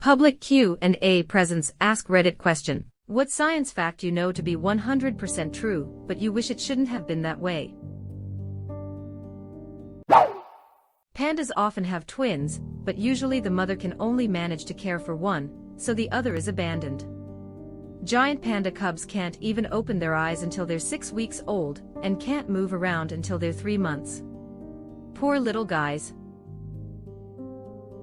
Public Q&A presents AskReddit question. What science fact you know to be 100% true, but you wish it shouldn't have been that way? Pandas often have twins, but usually the mother can only manage to care for one, so the other is abandoned. Giant panda cubs can't even open their eyes until they're 6 weeks old, and can't move around until they're 3 months. Poor little guys.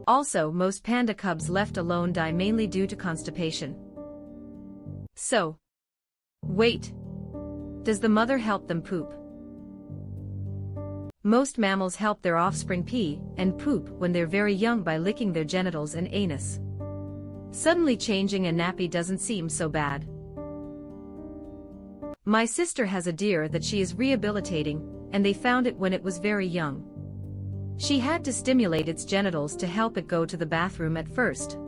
Also, most panda cubs left alone die mainly due to constipation. So, wait. Does the mother help them poop? Most mammals help their offspring pee and poop when they're very young by licking their genitals and anus. Suddenly changing a nappy doesn't seem so bad. My sister has a deer that she is rehabilitating, and they found it when it was very young. She had to stimulate its genitals to help it go to the bathroom at first.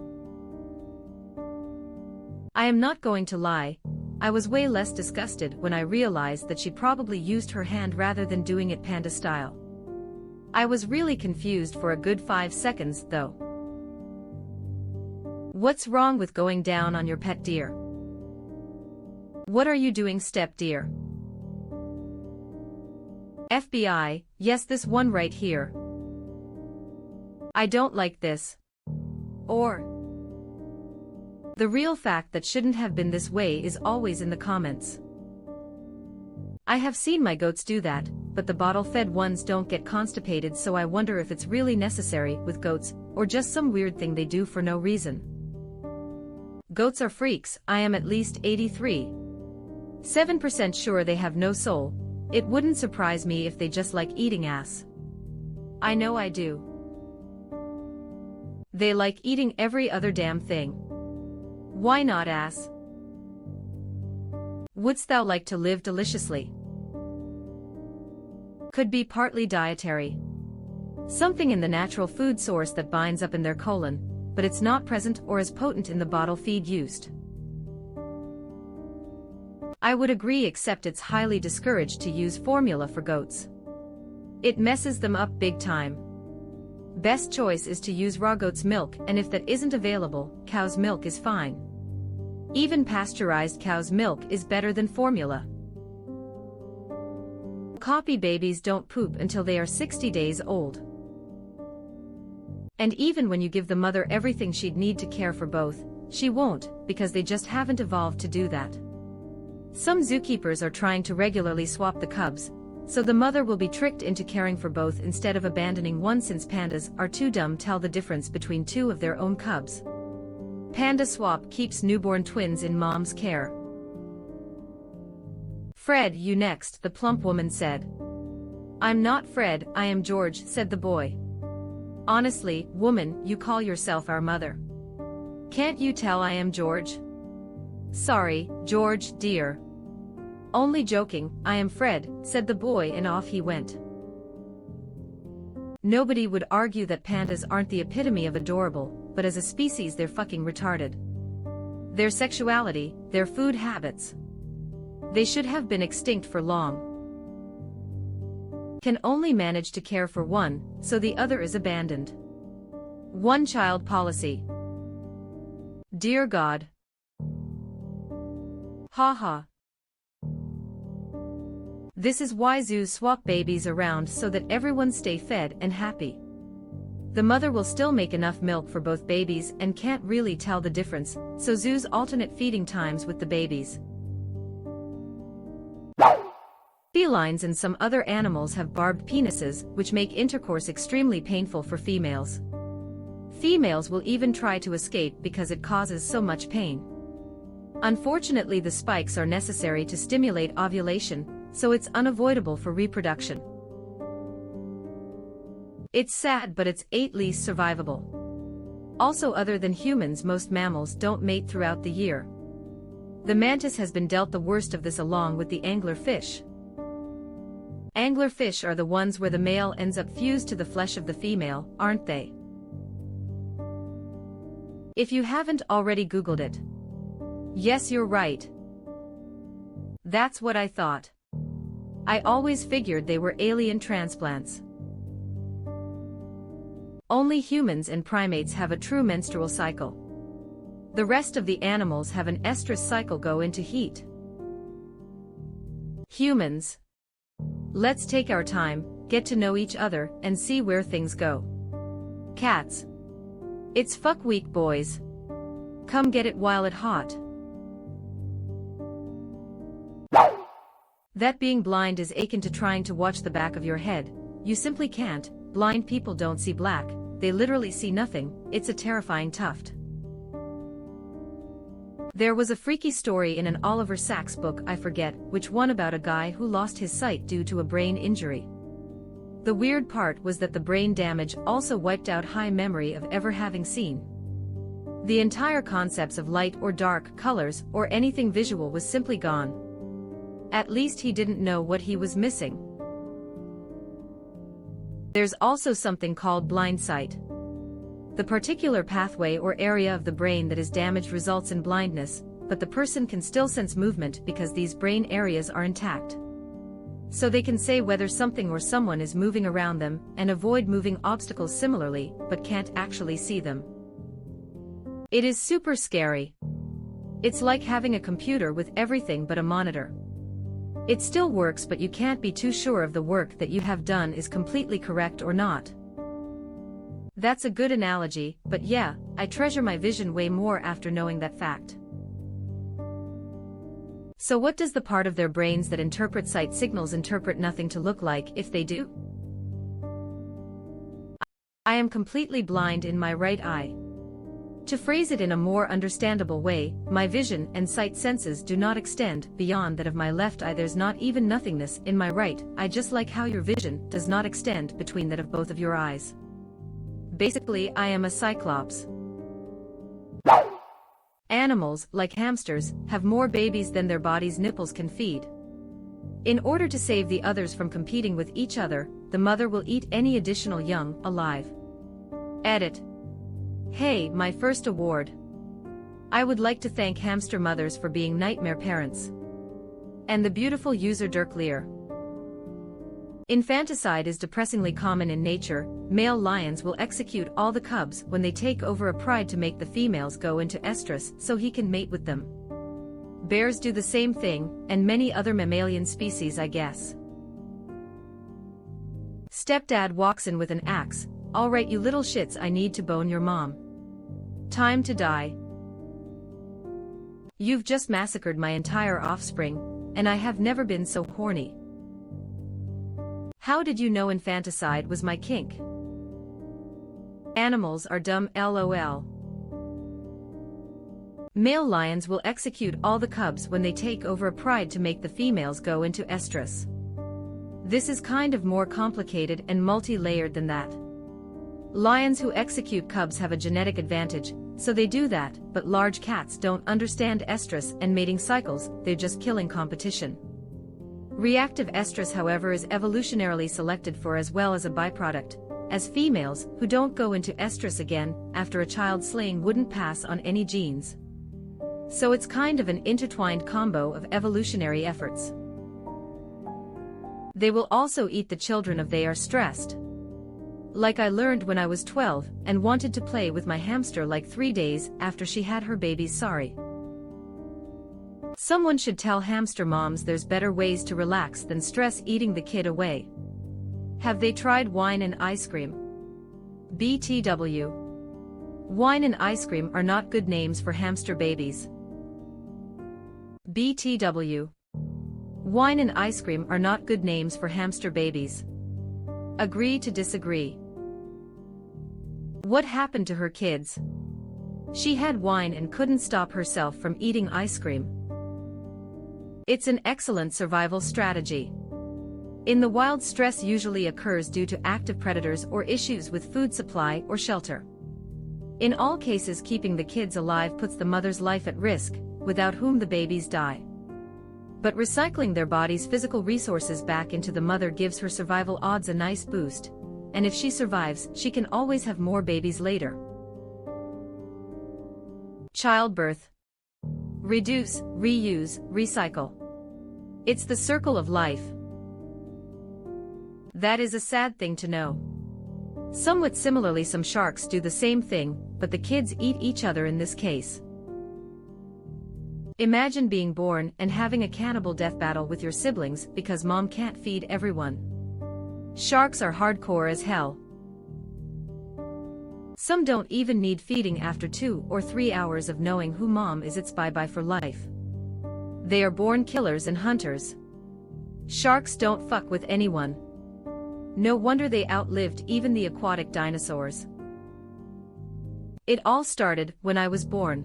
I am not going to lie, I was way less disgusted when I realized that she probably used her hand rather than doing it panda style. I was really confused for a good 5 seconds, though. What's wrong with going down on your pet deer? What are you doing, step deer? FBI, yes, this one right here. I don't like this. Or, the real fact that shouldn't have been this way is always in the comments. I have seen my goats do that, but the bottle-fed ones don't get constipated, so I wonder if it's really necessary with goats, or just some weird thing they do for no reason. Goats are freaks. I am at least 83.7% sure they have no soul. It wouldn't surprise me if they just like eating ass. I know I do. They like eating every other damn thing. Why not ass? Wouldst thou like to live deliciously? Could be partly dietary. Something in the natural food source that binds up in their colon, but it's not present or as potent in the bottle feed used. I would agree, except it's highly discouraged to use formula for goats. It messes them up big time. Best choice is to use raw goat's milk, and if that isn't available, cow's milk is fine. Even pasteurized cow's milk is better than formula. Copy babies don't poop until they are 60 days old. And even when you give the mother everything she'd need to care for both, she won't, because they just haven't evolved to do that. Some zookeepers are trying to regularly swap the cubs, so the mother will be tricked into caring for both instead of abandoning one, since pandas are too dumb to tell the difference between two of their own cubs. Panda swap keeps newborn twins in mom's care. Fred, you next, the plump woman said. I'm not Fred, I am George, said the boy. Honestly, woman, you call yourself our mother. Can't you tell I am George? Sorry, George, dear. Only joking, I am Fred, said the boy, and off he went. Nobody would argue that pandas aren't the epitome of adorable, but as a species they're fucking retarded. Their sexuality, their food habits. They should have been extinct for long. Can only manage to care for one, so the other is abandoned. One-child policy. Dear God. Haha. This is why zoos swap babies around, so that everyone stay fed and happy. The mother will still make enough milk for both babies and can't really tell the difference, so zoos alternate feeding times with the babies. Felines and some other animals have barbed penises, which make intercourse extremely painful for females. Females will even try to escape because it causes so much pain. Unfortunately, the spikes are necessary to stimulate ovulation, so it's unavoidable for reproduction. It's sad, but it's at least survivable. Also, other than humans, most mammals don't mate throughout the year. The mantis has been dealt the worst of this, along with the anglerfish. Anglerfish are the ones where the male ends up fused to the flesh of the female, aren't they? If you haven't already Googled it. Yes, you're right. That's what I thought. I always figured they were alien transplants. Only humans and primates have a true menstrual cycle. The rest of the animals have an estrus cycle go into heat. Humans. Let's take our time, get to know each other, and see where things go. Cats. It's fuck week, boys. Come get it while it's hot. That being blind is akin to trying to watch the back of your head. You simply can't. Blind people don't see black, they literally see nothing. It's a terrifying tuft. There was a freaky story in an Oliver Sacks book, I forget which one, about a guy who lost his sight due to a brain injury. The weird part was that the brain damage also wiped out high memory of ever having seen. The entire concepts of light or dark, colors, or anything visual was simply gone. At least he didn't know what he was missing. There's also something called blind sight. The particular pathway or area of the brain that is damaged results in blindness, but the person can still sense movement because these brain areas are intact. So they can say whether something or someone is moving around them and avoid moving obstacles similarly, but can't actually see them. It is super scary. It's like having a computer with everything but a monitor. It still works, but you can't be too sure of the work that you have done is completely correct or not. That's a good analogy, but yeah, I treasure my vision way more after knowing that fact. So what does the part of their brains that interpret sight signals interpret nothing to look like if they do? I am completely blind in my right eye. To phrase it in a more understandable way, my vision and sight senses do not extend beyond that of my left eye. There's not even nothingness in my right eye, just like how your vision does not extend between that of both of your eyes. Basically, I am a cyclops. Animals, like hamsters, have more babies than their body's nipples can feed. In order to save the others from competing with each other, the mother will eat any additional young alive. Edit. Hey, my first award. I would like to thank hamster mothers for being nightmare parents. And the beautiful user Dirk Lear. Infanticide is depressingly common in nature. Male lions will execute all the cubs when they take over a pride to make the females go into estrus so he can mate with them. Bears do the same thing, and many other mammalian species, I guess. Stepdad walks in with an axe. Alright, you little shits, I need to bone your mom. Time to die. You've just massacred my entire offspring, and I have never been so horny. How did you know infanticide was my kink? Animals are dumb, lol. Male lions will execute all the cubs when they take over a pride to make the females go into estrus. This is kind of more complicated and multi-layered than that. Lions who execute cubs have a genetic advantage, so they do that, but large cats don't understand estrus and mating cycles, they're just killing competition. Reactive estrus, however, is evolutionarily selected for as well as a byproduct, as females who don't go into estrus again after a child slaying wouldn't pass on any genes. So it's kind of an intertwined combo of evolutionary efforts. They will also eat the children if they are stressed. Like I learned when I was 12 and wanted to play with my hamster like 3 days after she had her babies. Sorry. Someone should tell hamster moms there's better ways to relax than stress eating the kid away. Have they tried wine and ice cream? BTW. Wine and ice cream are not good names for hamster babies. BTW. Wine and ice cream are not good names for hamster babies. Agree to disagree. What happened to her kids? She had wine and couldn't stop herself from eating ice cream. It's an excellent survival strategy. In the wild, stress usually occurs due to active predators or issues with food supply or shelter. In all cases, keeping the kids alive puts the mother's life at risk, without whom the babies die. But recycling their body's physical resources back into the mother gives her survival odds a nice boost, and if she survives, she can always have more babies later. Childbirth. Reduce, reuse, recycle. It's the circle of life. That is a sad thing to know. Somewhat similarly, some sharks do the same thing, but the kids eat each other in this case. Imagine being born and having a cannibal death battle with your siblings because mom can't feed everyone. Sharks are hardcore as hell. Some don't even need feeding after 2 or 3 hours of knowing who mom is. It's bye-bye for life. They are born killers and hunters. Sharks don't fuck with anyone. No wonder they outlived even the aquatic dinosaurs. It all started when I was born.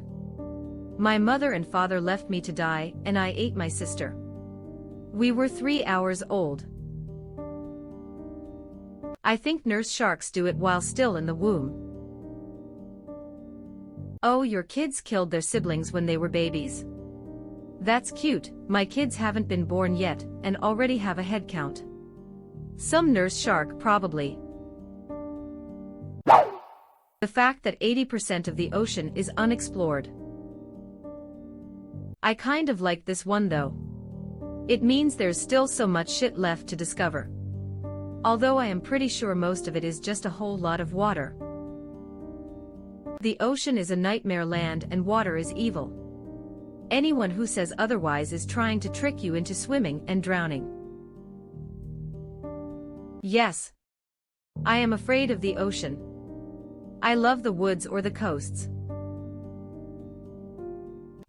My mother and father left me to die, and I ate my sister. We were 3 hours old. I think nurse sharks do it while still in the womb. Oh, your kids killed their siblings when they were babies. That's cute. My kids haven't been born yet, and already have a head count. Some nurse shark probably. The fact that 80% of the ocean is unexplored. I kind of like this one though. It means there's still so much shit left to discover. Although I am pretty sure most of it is just a whole lot of water. The ocean is a nightmare land and water is evil. Anyone who says otherwise is trying to trick you into swimming and drowning. Yes. I am afraid of the ocean. I love the woods or the coasts.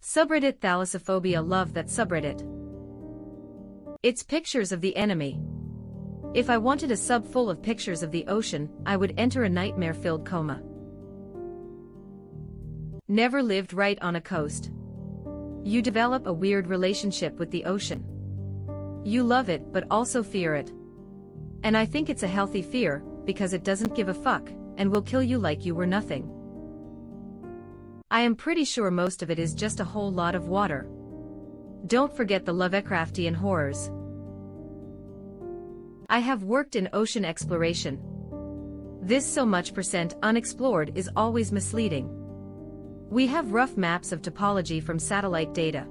Subreddit Thalassophobia. Love that subreddit. It's pictures of the enemy. If I wanted a sub full of pictures of the ocean, I would enter a nightmare-filled coma. Never lived right on a coast. You develop a weird relationship with the ocean. You love it but also fear it. And I think it's a healthy fear, because it doesn't give a fuck, and will kill you like you were nothing. I am pretty sure most of it is just a whole lot of water. Don't forget the Lovecraftian horrors. I have worked in ocean exploration. This so much % unexplored is always misleading. We have rough maps of topology from satellite data.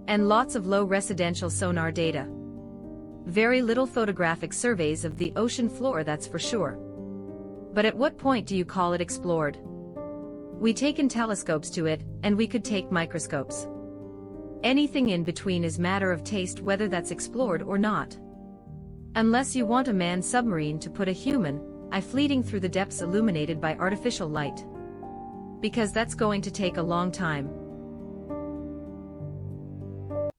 And lots of low residential sonar data. Very little photographic surveys of the ocean floor, that's for sure. But at what point do you call it explored? We taken telescopes to it, and we could take microscopes. Anything in between is matter of taste, whether that's explored or not. Unless you want a manned submarine to put a human eye fleeting through the depths illuminated by artificial light. Because that's going to take a long time.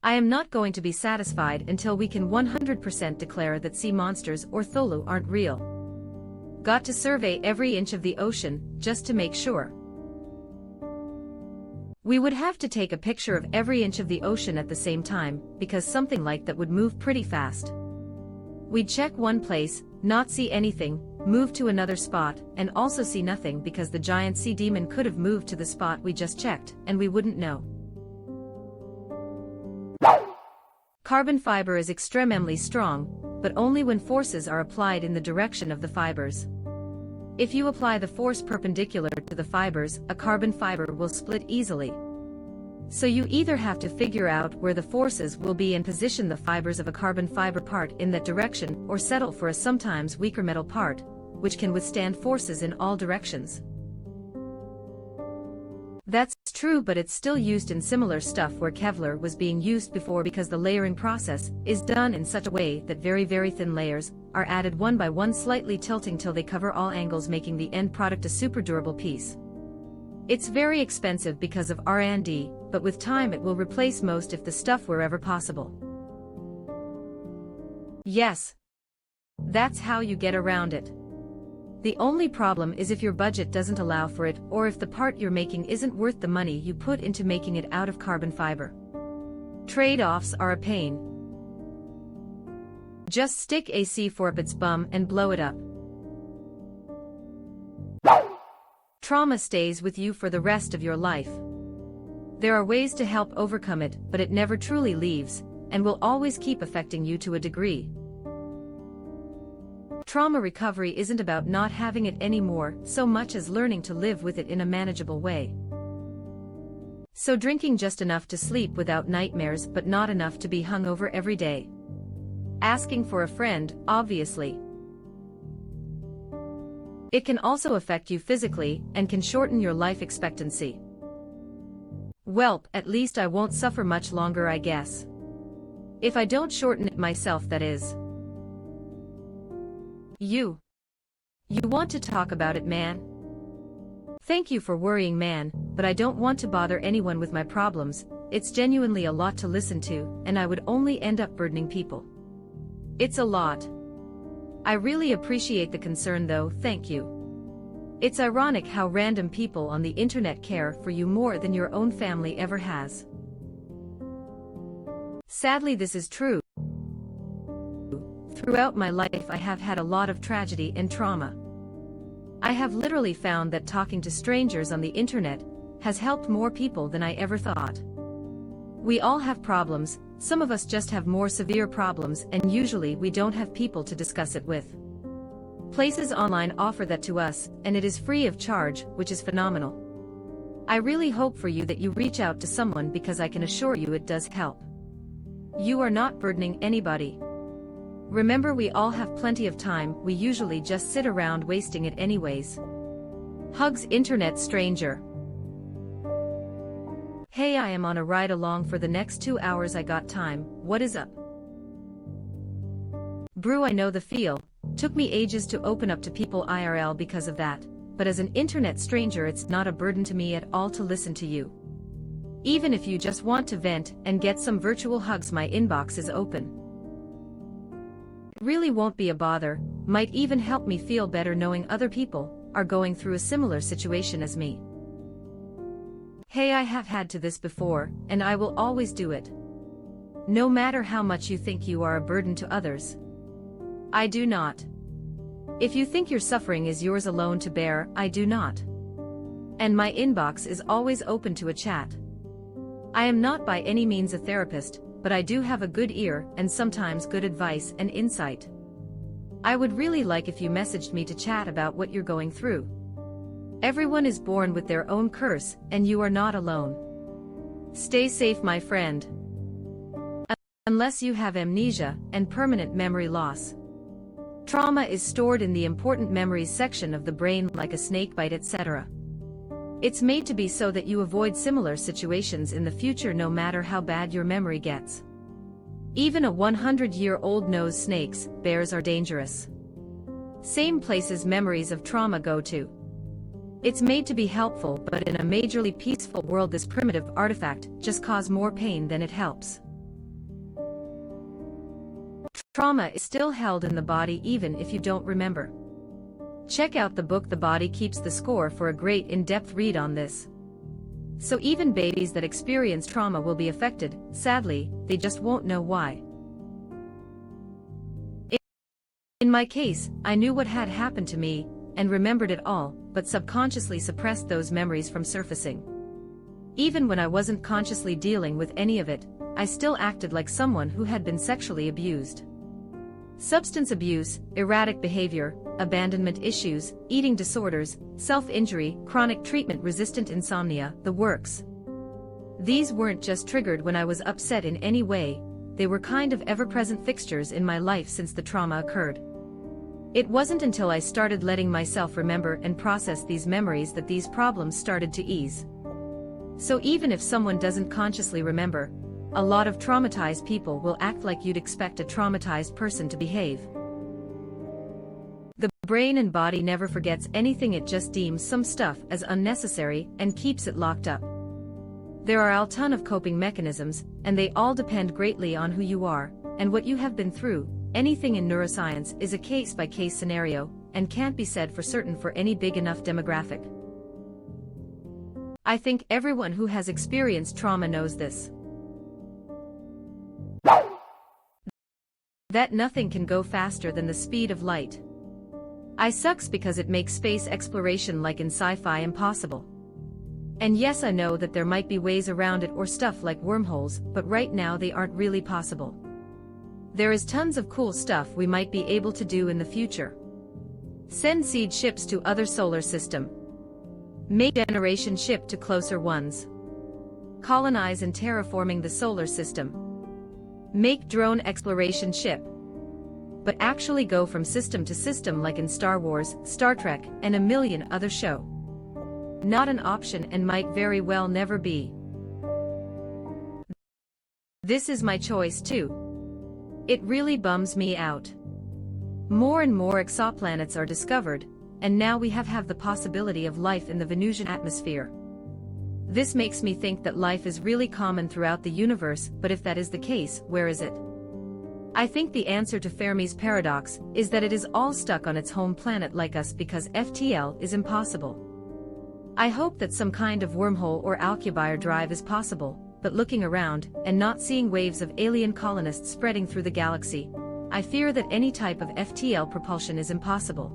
I am not going to be satisfied until we can 100% declare that sea monsters or Tholu aren't real. Got to survey every inch of the ocean, just to make sure. We would have to take a picture of every inch of the ocean at the same time, because something like that would move pretty fast. We'd check one place, not see anything, move to another spot, and also see nothing because the giant sea demon could have moved to the spot we just checked, and we wouldn't know. Carbon fiber is extremely strong, but only when forces are applied in the direction of the fibers. If you apply the force perpendicular to the fibers, a carbon fiber will split easily. So you either have to figure out where the forces will be and position the fibers of a carbon fiber part in that direction, or settle for a sometimes weaker metal part, which can withstand forces in all directions. That's true, but it's still used in similar stuff where Kevlar was being used before, because the layering process is done in such a way that very thin layers are added one by one, slightly tilting till they cover all angles, making the end product a super durable piece. It's very expensive because of R&D, but with time it will replace most, if the stuff wherever possible. Yes. That's how you get around it. The only problem is if your budget doesn't allow for it, or if the part you're making isn't worth the money you put into making it out of carbon fiber. Trade-offs are a pain. Just stick a C4 up its bum and blow it up. Trauma stays with you for the rest of your life. There are ways to help overcome it, but it never truly leaves, and will always keep affecting you to a degree. Trauma recovery isn't about not having it anymore, so much as learning to live with it in a manageable way. So drinking just enough to sleep without nightmares, but not enough to be hungover every day. Asking for a friend, obviously. It can also affect you physically, and can shorten your life expectancy. Welp, at least I won't suffer much longer, I guess. If I don't shorten it myself, that is. You want to talk about it, man? Thank you for worrying, man, but I don't want to bother anyone with my problems. It's genuinely a lot to listen to, and I would only end up burdening people. It's a lot. I really appreciate the concern though, thank you. It's ironic how random people on the internet care for you more than your own family ever has. Sadly, this is true. Throughout my life I have had a lot of tragedy and trauma. I have literally found that talking to strangers on the internet has helped more people than I ever thought. We all have problems, some of us just have more severe problems, and usually we don't have people to discuss it with. Places online offer that to us, and it is free of charge, which is phenomenal. I really hope for you that you reach out to someone because I can assure you it does help. You are not burdening anybody. Remember, we all have plenty of time, we usually just sit around wasting it anyways. Hugs, internet stranger. Hey, I am on a ride along for the next 2 hours, I got time, what is up? Brew, I know the feel. Took me ages to open up to people IRL because of that, but as an internet stranger it's not a burden to me at all to listen to you. Even if you just want to vent and get some virtual hugs, my inbox is open. Really won't be a bother, might even help me feel better knowing other people are going through a similar situation as me. Hey, I have had to this before, and I will always do it. No matter how much you think you are a burden to others. I do not. If you think your suffering is yours alone to bear, I do not. And my inbox is always open to a chat. I am not by any means a therapist, but I do have a good ear and sometimes good advice and insight. I would really like if you messaged me to chat about what you're going through. Everyone is born with their own curse, and you are not alone. Stay safe, my friend. Unless you have amnesia and permanent memory loss. Trauma is stored in the important memories section of the brain like a snake bite, etc. It's made to be so that you avoid similar situations in the future no matter how bad your memory gets. Even a 100-year-old knows snakes, bears are dangerous. Same places memories of trauma go to. It's made to be helpful, but in a majorly peaceful world this primitive artifact just causes more pain than it helps. Trauma is still held in the body even if you don't remember. Check out the book The Body Keeps the Score for a great in-depth read on this. So even babies that experience trauma will be affected, sadly, they just won't know why. In my case, I knew what had happened to me, and remembered it all, but subconsciously suppressed those memories from surfacing. Even when I wasn't consciously dealing with any of it, I still acted like someone who had been sexually abused. Substance abuse, erratic behavior, abandonment issues, eating disorders, self-injury, chronic treatment-resistant insomnia, the works. These weren't just triggered when I was upset in any way, they were kind of ever-present fixtures in my life since the trauma occurred. It wasn't until I started letting myself remember and process these memories that these problems started to ease. So even if someone doesn't consciously remember, a lot of traumatized people will act like you'd expect a traumatized person to behave. The brain and body never forgets anything, it just deems some stuff as unnecessary and keeps it locked up. There are a ton of coping mechanisms, and they all depend greatly on who you are and what you have been through. Anything in neuroscience is a case-by-case scenario, and can't be said for certain for any big enough demographic. I think everyone who has experienced trauma knows this. That nothing can go faster than the speed of light. I sucks because it makes space exploration like in sci-fi impossible. And yes, I know that there might be ways around it or stuff like wormholes, but right now they aren't really possible. There is tons of cool stuff we might be able to do in the future. Send seed ships to other solar system. Make generation ship to closer ones. Colonize and terraforming the solar system. Make drone exploration ship. But actually go from system to system like in Star Wars, Star Trek, and a million other show. Not an option and might very well never be. This is my choice too. It really bums me out. More and more exoplanets are discovered, and now we have the possibility of life in the Venusian atmosphere. This makes me think that life is really common throughout the universe, but if that is the case, where is it? I think the answer to Fermi's paradox is that it is all stuck on its home planet like us because FTL is impossible. I hope that some kind of wormhole or Alcubierre drive is possible, but looking around and not seeing waves of alien colonists spreading through the galaxy, I fear that any type of FTL propulsion is impossible.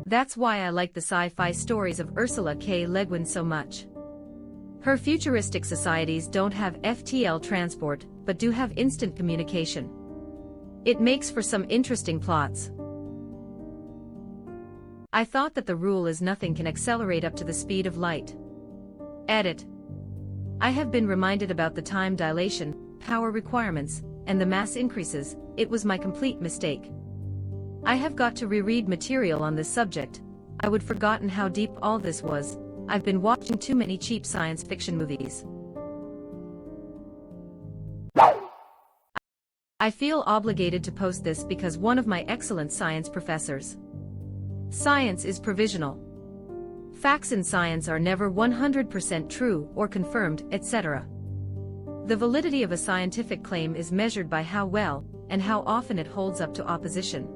That's why I like the sci-fi stories of Ursula K. Le Guin so much. Her futuristic societies don't have FTL transport, but do have instant communication. It makes for some interesting plots. I thought that the rule is nothing can accelerate up to the speed of light. Edit. I have been reminded about the time dilation, power requirements, and the mass increases. It was my complete mistake. I have got to reread material on this subject. I would forgotten how deep all this was. I've been watching too many cheap science fiction movies. I feel obligated to post this because one of my excellent science professors. Science is provisional. Facts in science are never 100% true or confirmed, etc. The validity of a scientific claim is measured by how well and how often it holds up to opposition.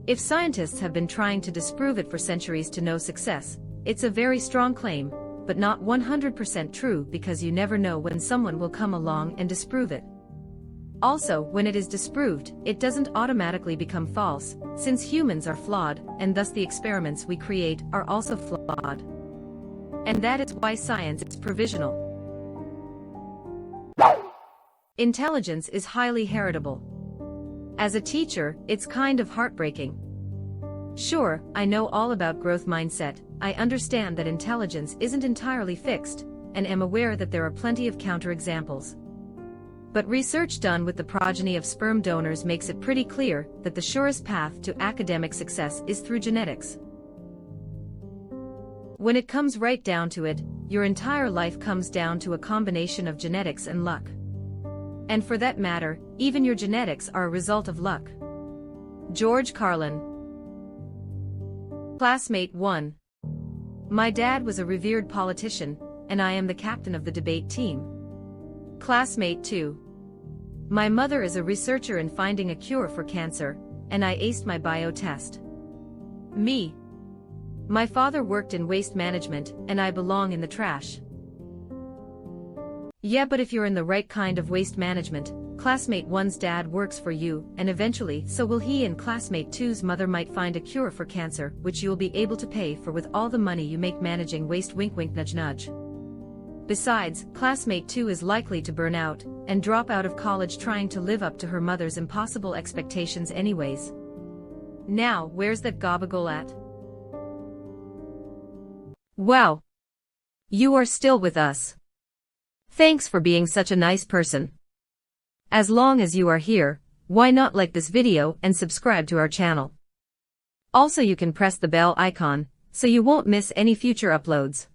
If scientists have been trying to disprove it for centuries to no success, it's a very strong claim, but not 100% true because you never know when someone will come along and disprove it. Also, when it is disproved, it doesn't automatically become false, since humans are flawed, and thus the experiments we create are also flawed. And that is why science is provisional. Intelligence is highly heritable. As a teacher, it's kind of heartbreaking. Sure, I know all about growth mindset, I understand that intelligence isn't entirely fixed, and am aware that there are plenty of counterexamples. But research done with the progeny of sperm donors makes it pretty clear that the surest path to academic success is through genetics. When it comes right down to it, your entire life comes down to a combination of genetics and luck. And for that matter, even your genetics are a result of luck. George Carlin. Classmate 1. My dad was a revered politician, and I am the captain of the debate team. Classmate 2. My mother is a researcher in finding a cure for cancer, and I aced my bio test. Me. My father worked in waste management, and I belong in the trash. Yeah, but if you're in the right kind of waste management, classmate 1's dad works for you, and eventually so will he, and classmate 2's mother might find a cure for cancer, which you'll be able to pay for with all the money you make managing waste, wink wink nudge nudge. Besides, classmate 2 is likely to burn out, and drop out of college trying to live up to her mother's impossible expectations anyways. Now, where's that gabagool at? Wow! You are still with us. Thanks for being such a nice person. As long as you are here, why not like this video and subscribe to our channel? Also, you can press the bell icon, so you won't miss any future uploads.